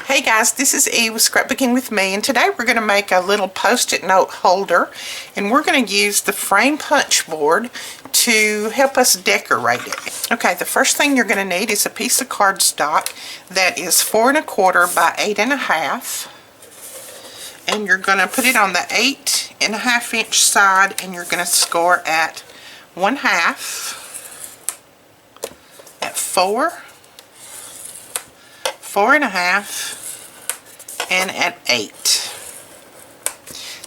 Hey guys, this is Eve with Scrapbooking with me, and today we're going to make a little post-it note holder, and we're going to use the frame punch board to help us decorate it. Okay, the first thing you're going to need is a piece of cardstock that is 4 1/4 by 8 1/2, and you're going to put it on the 8 1/2 inch side, and you're going to score at 1/2, at 4, 4 1/2, and at 8.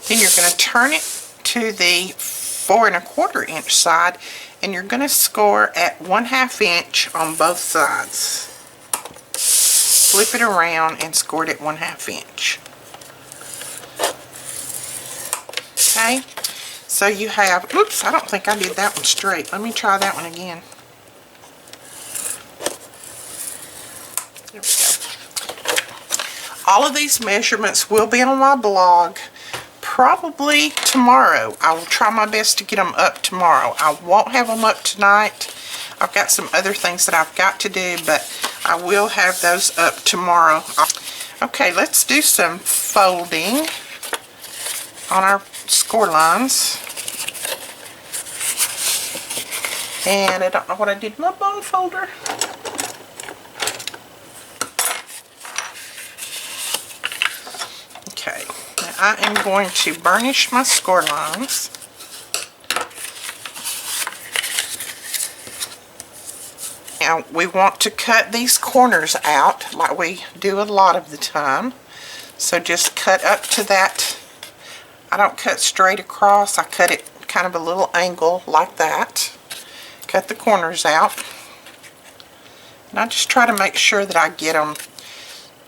Then you're going to turn it to the 4 1/4 inch side, and you're going to score at 1/2 inch on both sides. Flip it around and score it at 1/2 inch. Okay, so you have, oops, I don't think I did that one straight. Let me try that one again. There we go. All of these measurements will be on my blog probably tomorrow. I will try my best to get them up tomorrow. I won't have them up tonight. I've got some other things that I've got to do, but I will have those up tomorrow. Okay, let's do some folding on our score lines. And I don't know what I did in my bone folder. Okay, now I am going to burnish my score lines. Now we want to cut these corners out like we do a lot of the time. So just cut up to that. I don't cut straight across, I cut it kind of a little angle like that. Cut the corners out. And I just try to make sure that I get them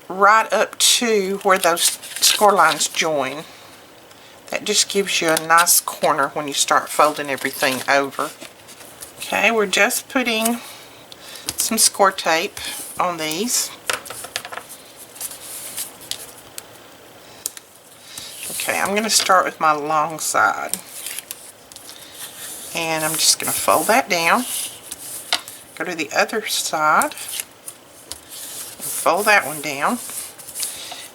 right up to where those score lines join. That just gives you a nice corner when you start folding everything over. Okay, we're just putting some score tape on these. Okay, I'm going to start with my long side. And I'm just going to fold that down. Go to the other side. And fold that one down.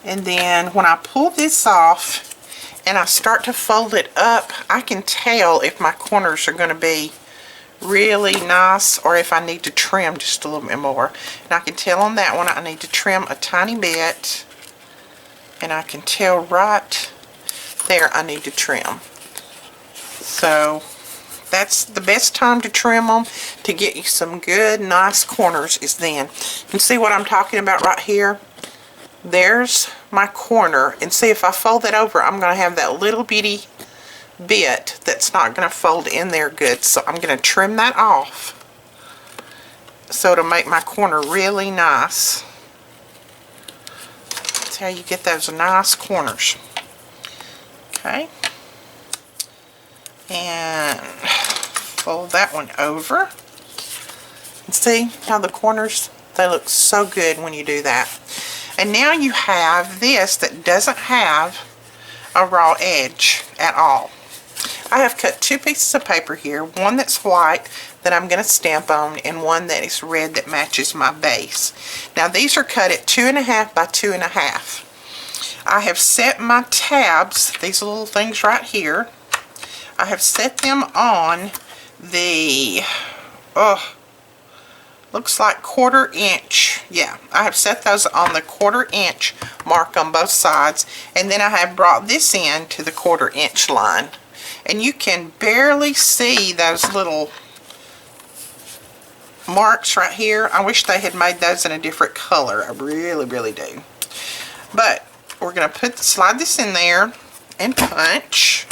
And then when I pull this off and I start to fold it up, I can tell if my corners are going to be really nice or if I need to trim just a little bit more. And I can tell on that one I need to trim a tiny bit. And I can tell right there I need to trim. So that's the best time to trim them, to get you some good nice corners, is then. You can see what I'm talking about right here. There's my corner, and see if I fold that over, I'm going to have that little bitty bit that's not going to fold in there good. So I'm going to trim that off so to make my corner really nice. That's how you get those nice corners. Okay, and fold that one over. And see how the corners, they look so good when you do that. And now you have this that doesn't have a raw edge at all. I have cut 2 pieces of paper here, one that's white that I'm going to stamp on, and one that is red that matches my base. Now these are cut at 2 1/2 by 2 1/2. I have set my tabs, these little things right here, I have set them on the, looks like 1/4 inch. Yeah, I have set those on the 1/4 inch mark on both sides, and then I have brought this in to the 1/4 inch line. And you can barely see those little marks right here. I wish they had made those in a different color. I really, really do. But we're going to slide this in there and punch.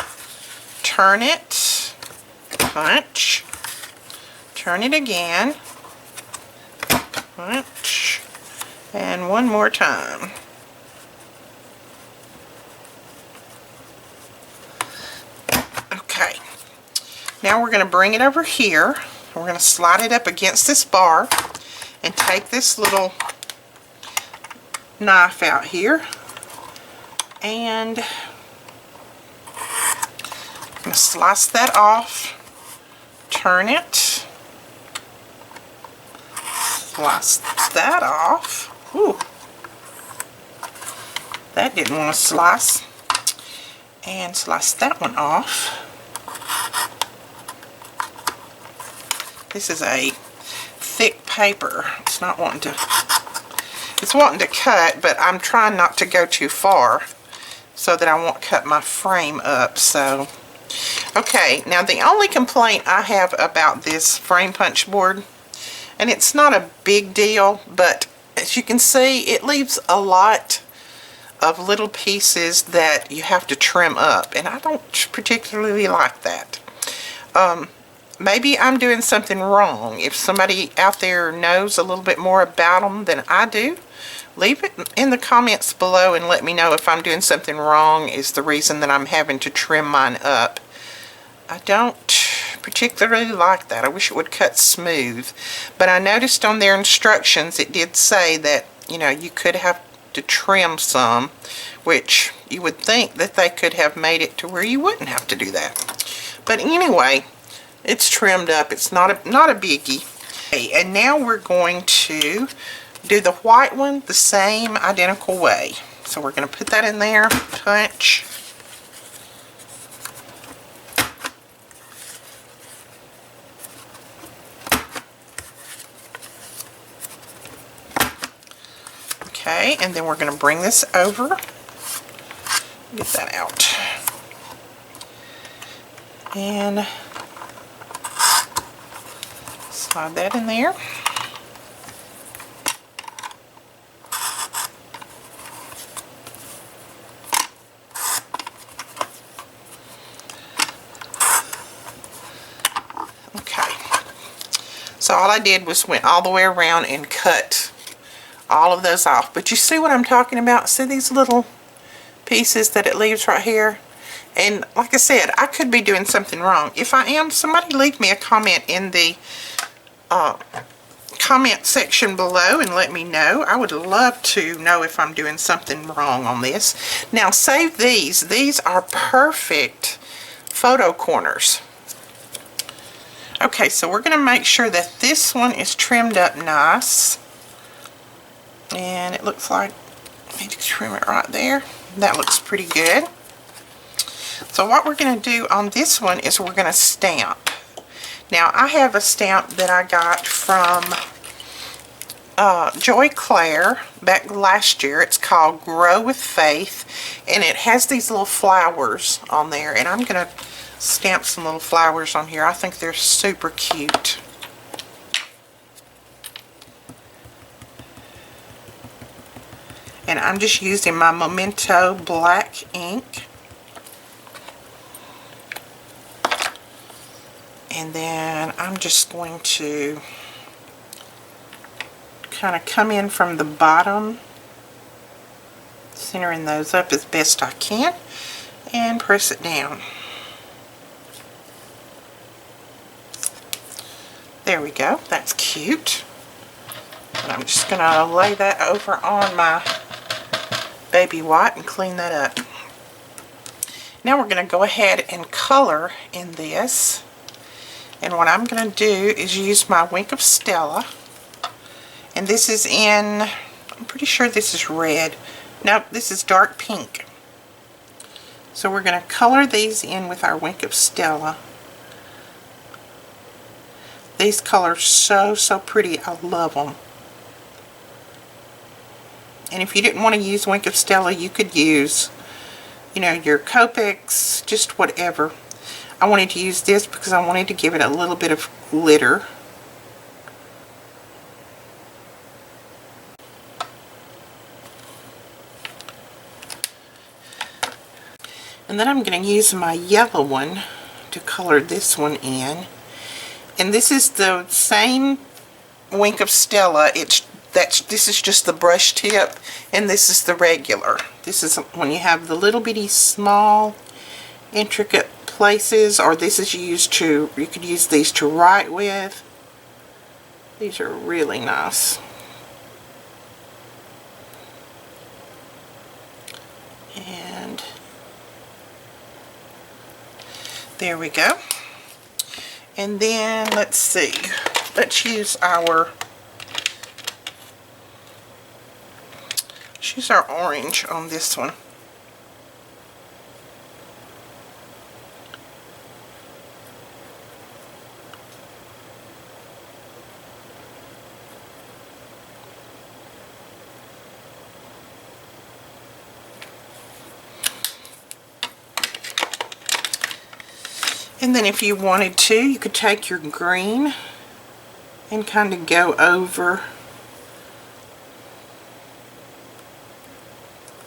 Turn it, punch, turn it again, punch, and one more time. Okay, now we're going to bring it over here. We're going to slide it up against this bar and take this little knife out here, and I'm going to slice that off, turn it, slice that off. Ooh. that didn't want to slice. And slice that one off. This is a thick paper. It's not wanting to, it's wanting to cut, but I'm trying not to go too far so that I won't cut my frame up. So, okay, now the only complaint I have about this frame punch board, and it's not a big deal, but as you can see, it leaves a lot of little pieces that you have to trim up, and I don't particularly like that. Maybe I'm doing something wrong. If somebody out there knows a little bit more about them than I do, leave it in the comments below and let me know if I'm doing something wrong is the reason that I'm having to trim mine up. I don't particularly like that. I wish it would cut smooth, but I noticed on their instructions it did say that, you know, you could have to trim some, which you would think that they could have made it to where you wouldn't have to do that. But anyway, it's trimmed up. It's not a biggie. Okay, and now we're going to do the white one the same identical way. So we're going to put that in there, punch. Okay, and then we're going to bring this over. Get that out. And slide that in there. Okay. So all I did was went all the way around and cut all of those off. But you see what I'm talking about? See these little pieces that it leaves right here? And like I said, I could be doing something wrong. If I am, somebody leave me a comment in the comment section below and let me know. I would love to know if I'm doing something wrong on this. Now save these. These are perfect photo corners. Okay, so we're going to make sure that this one is trimmed up nice. And it looks like I need to trim it right there. That looks pretty good. So what we're going to do on this one is we're going to stamp. Now I have a stamp that I got from Joy Claire back last year. It's called Grow with Faith, and it has these little flowers on there, and I'm going to stamp some little flowers on here. I think they're super cute. And I'm just using my Memento black ink. And then I'm just going to kind of come in from the bottom, centering those up as best I can, and press it down. There we go. That's cute. And I'm just going to lay that over on my baby white and clean that up. Now we're going to go ahead and color in this. And what I'm going to do is use my Wink of Stella. And this is in, I'm pretty sure this is red. Nope, this is dark pink. So we're going to color these in with our Wink of Stella. These colors so pretty. I love them. And if you didn't want to use Wink of Stella, you could use, you know, your Copics, just whatever. I wanted to use this because I wanted to give it a little bit of glitter. And then I'm going to use my yellow one to color this one in. And this is the same Wink of Stella. This is just the brush tip, and this is the regular. This is when you have the little bitty small intricate places, or this is used to, you could use these to write with. These are really nice. And there we go. And then let's see, let's use our Let's use our orange on this one. And then if you wanted to, you could take your green and kind of go over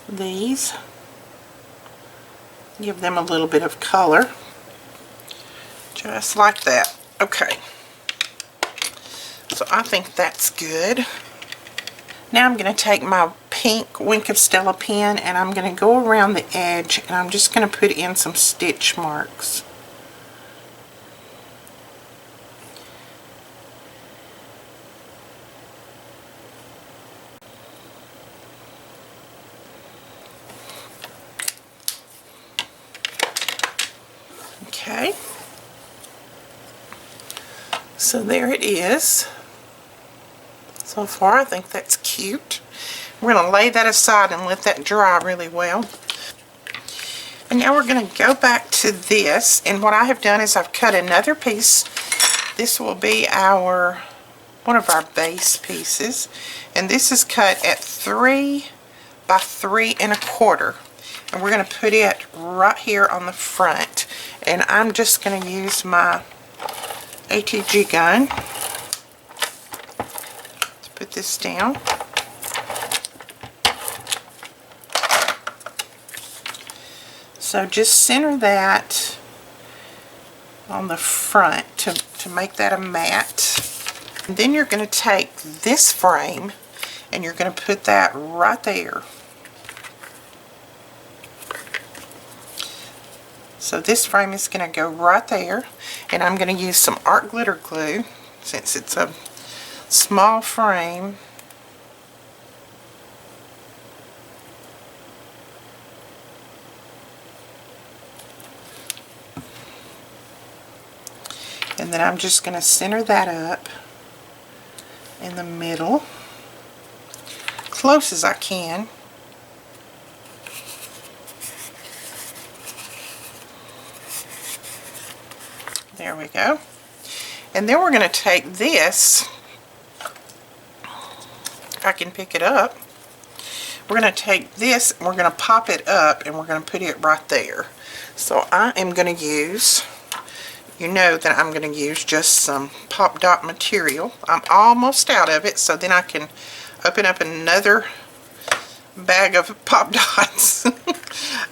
these. Give them a little bit of color. Just like that. Okay. So I think that's good. Now I'm going to take my pink Wink of Stella pen and I'm going to go around the edge and I'm just going to put in some stitch marks. Okay, so there it is. So far I think that's cute. We're going to lay that aside and let that dry really well. And now we're going to go back to this, and what I have done is I've cut another piece. This will be one of our base pieces, and this is cut at 3 by 3 1/4. And we're going to put it right here on the front. And I'm just going to use my ATG gun to put this down. So just center that on the front to make that a mat. And then you're going to take this frame and you're going to put that right there. So this frame is going to go right there, and I'm going to use some art glitter glue since it's a small frame. And then I'm just going to center that up in the middle, close as I can. There we go. And then we're going to take this, if I can pick it up, we're going to take this and we're going to pop it up and we're going to put it right there. So I am going to use, you know that I'm going to use just some pop dot material. I'm almost out of it, so then I can open up another bag of pop dots.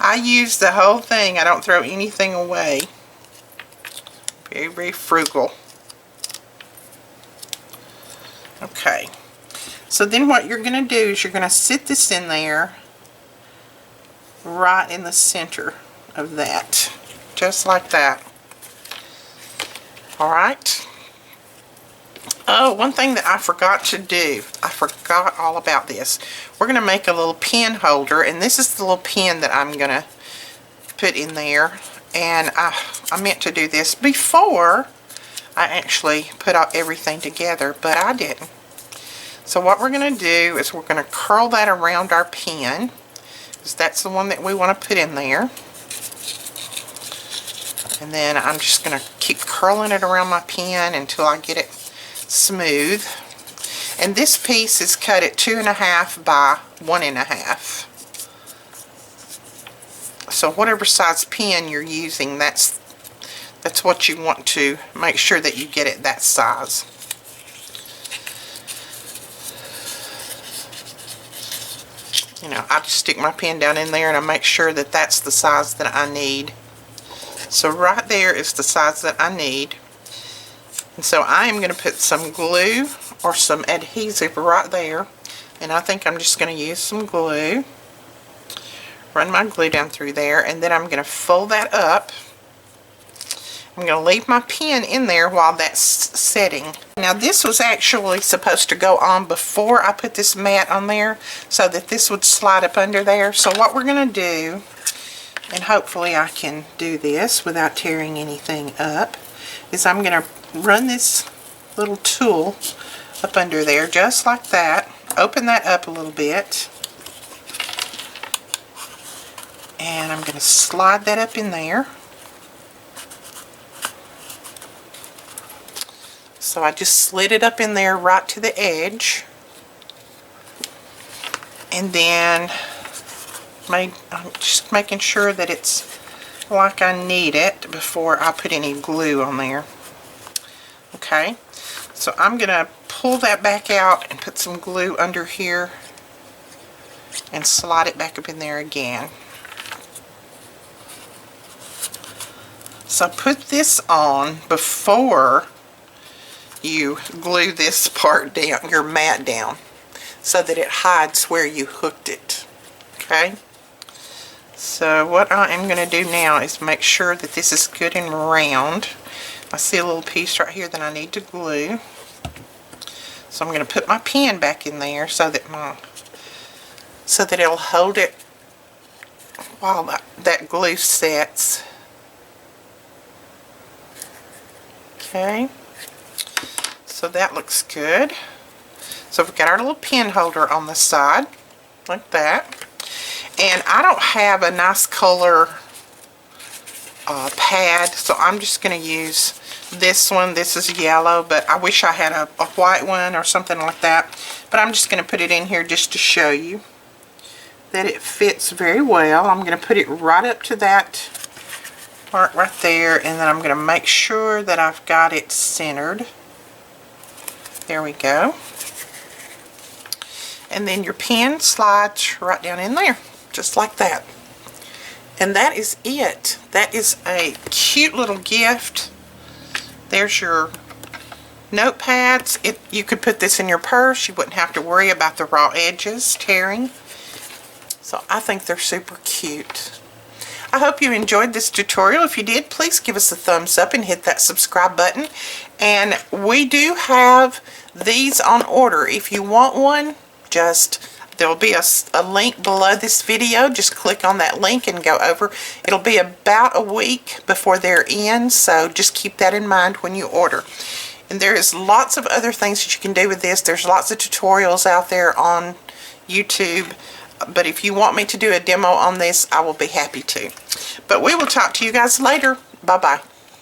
I use the whole thing. I don't throw anything away. Very, very frugal. Okay, so then what you're going to do is you're going to sit this in there right in the center of that, just like that. Alright. Oh, one thing that I forgot to do, I forgot all about this. We're going to make a little pen holder, and this is the little pen that I'm going to put in there. And I meant to do this before I actually put out everything together, but I didn't. So what we're going to do is we're going to curl that around our pen, because that's the one that we want to put in there. And then I'm just going to keep curling it around my pen until I get it smooth. And this piece is cut at 2.5 by 1.5. So whatever size pen you're using, that's what you want to make sure that you get it that size. You know, I just stick my pen down in there and I make sure that that's the size that I need. So right there is the size that I need. And so I am going to put some glue or some adhesive right there. And I think I'm just going to use some glue. Run my glue down through there, and then I'm going to fold that up. I'm going to leave my pen in there while that's setting. Now this was actually supposed to go on before I put this mat on there, so that this would slide up under there. So what we're going to do, and hopefully I can do this without tearing anything up, is I'm going to run this little tool up under there just like that. Open that up a little bit. And I'm going to slide that up in there. So I just slid it up in there right to the edge. And then I'm just making sure that it's like I need it before I put any glue on there. Okay, so I'm going to pull that back out and put some glue under here and slide it back up in there again. So put this on before you glue this part down, your mat down, so that it hides where you hooked it. Okay? So what I am going to do now is make sure that this is good and round. I see a little piece right here that I need to glue. So I'm going to put my pen back in there so that it'll hold it while that glue sets. Okay, so that looks good. So we've got our little pen holder on the side, like that. And I don't have a nice color pad, so I'm just going to use this one. This is yellow, but I wish I had a white one or something like that. But I'm just going to put it in here just to show you that it fits very well. I'm going to put it right up to that part right there, and then I'm going to make sure that I've got it centered. There we go. And then your pen slides right down in there, just like that. And that is it. That is a cute little gift. There's your notepads. You could put this in your purse. You wouldn't have to worry about the raw edges tearing. So I think they're super cute. I hope you enjoyed this tutorial. If you did, please give us a thumbs up and hit that subscribe button. And we do have these on order. If you want one, there'll be a link below this video. Just click on that link and go over. It'll be about a week before they're in, so just keep that in mind when you order. And there is lots of other things that you can do with this. There's lots of tutorials out there on YouTube. But if you want me to do a demo on this, I will be happy to. But we will talk to you guys later. Bye-bye.